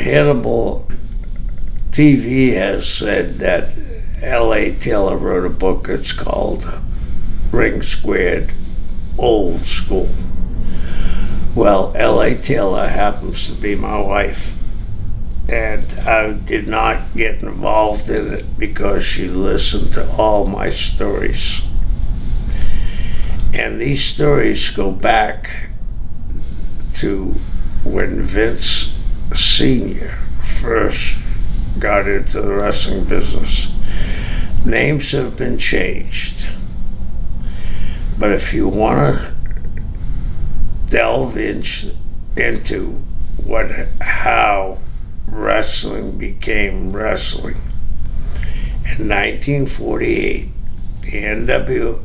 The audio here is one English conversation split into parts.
Hannibal TV has said that L.A. Taylor wrote a book. It's called Ring Squared Old School. Well, L.A. Taylor happens to be my wife, and I did not get involved in it because she listened to all my stories. And these stories go back to when Vince Sr. first got into the wrestling business. Names have been changed, but if you want to delve into how wrestling became wrestling, in 1948, the NWA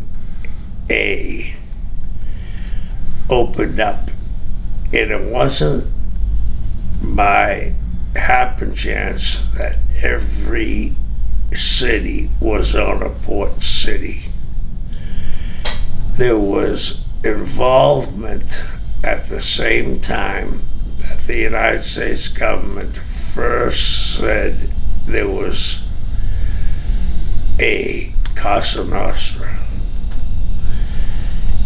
opened up, and it wasn't by happen chance that every city was on a port city. There was involvement at the same time that the United States government first said there was a Cosa Nostra.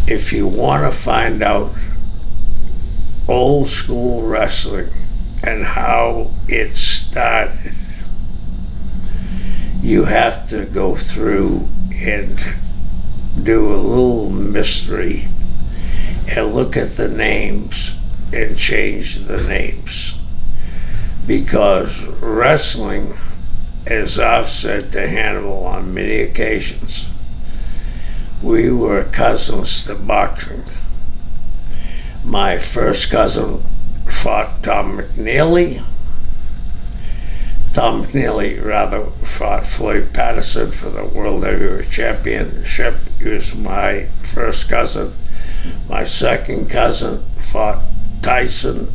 If you want to find out old school wrestling and how it started, you have to go through and do a little mystery and look at the names and change the names. Because wrestling, as I've said to Hannibal on many occasions, we were cousins to boxing. My first cousin fought Tom McNeely. Tom McNeely rather fought Floyd Patterson for the World Heavyweight Championship. He was my first cousin. My second cousin fought Tyson,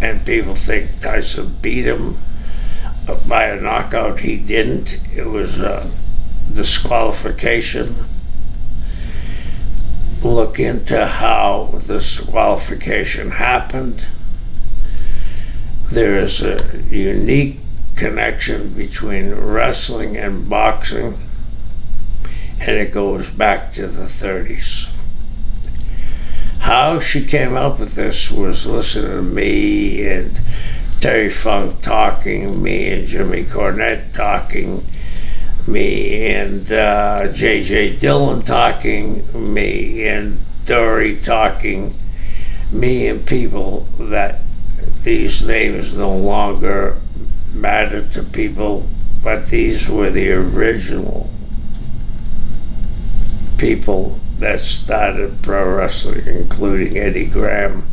and people think Tyson beat him by a knockout. He didn't. It was a disqualification. Look into how this disqualification happened. There is a unique connection between wrestling and boxing, and it goes back to the 30s. How she came up with this was listening to me and Terry Funk talking, me and Jimmy Cornette talking, me and J.J. Dillon talking, me and Dory talking, me and people that these names no longer matter to people, but these were the original people that started pro wrestling, including Eddie Graham,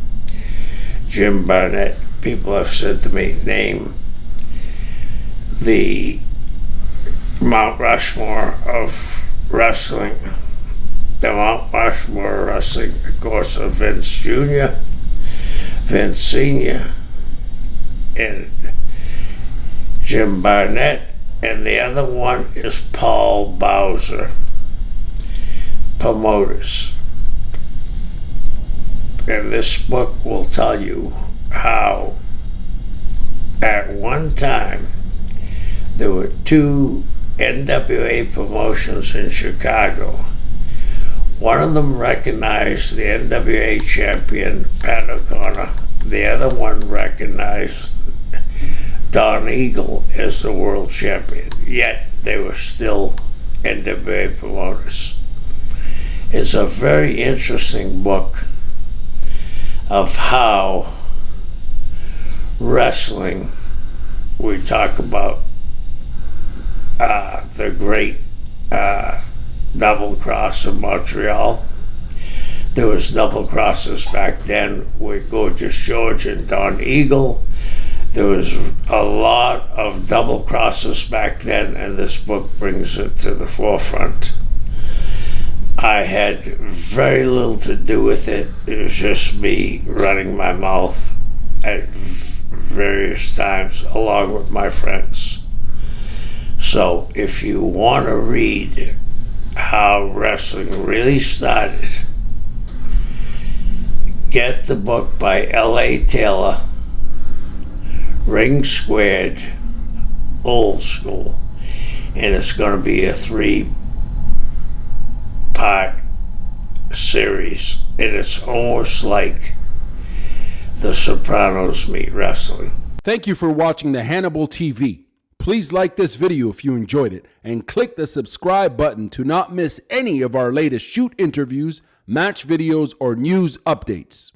Jim Barnett. People have said to me, name the Mount Rushmore of wrestling. The Mount Rushmore of wrestling, of course, of Vince Jr., Vince Sr., and Jim Barnett, and the other one is Paul Bowser. Promoters. And this book will tell you how at one time there were two NWA promotions in Chicago. One of them recognized the NWA champion, Pat O'Connor. The other one recognized Don Eagle as the world champion. Yet they were still NWA promoters. It's a very interesting book of how wrestling, we talk about the great double cross of Montreal. There was double crosses back then with Gorgeous George and Don Eagle. There was a lot of double crosses back then, and this book brings it to the forefront. I had very little to do with it. It was just me running my mouth at various times along with my friends. So if you want to read how wrestling really started, get the book by L.A. Taylor, ring squared, old school. And it's going to be a 3-part series. And it's almost like The Sopranos meet wrestling. Thank you for watching the Hannibal TV. Please like this video if you enjoyed it and click the subscribe button to not miss any of our latest shoot interviews, match videos, or news updates.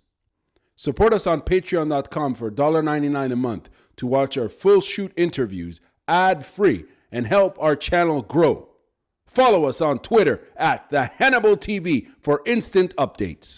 Support us on patreon.com for $1.99 a month to watch our full shoot interviews ad-free and help our channel grow. Follow us on Twitter at the Hannibal TV for instant updates.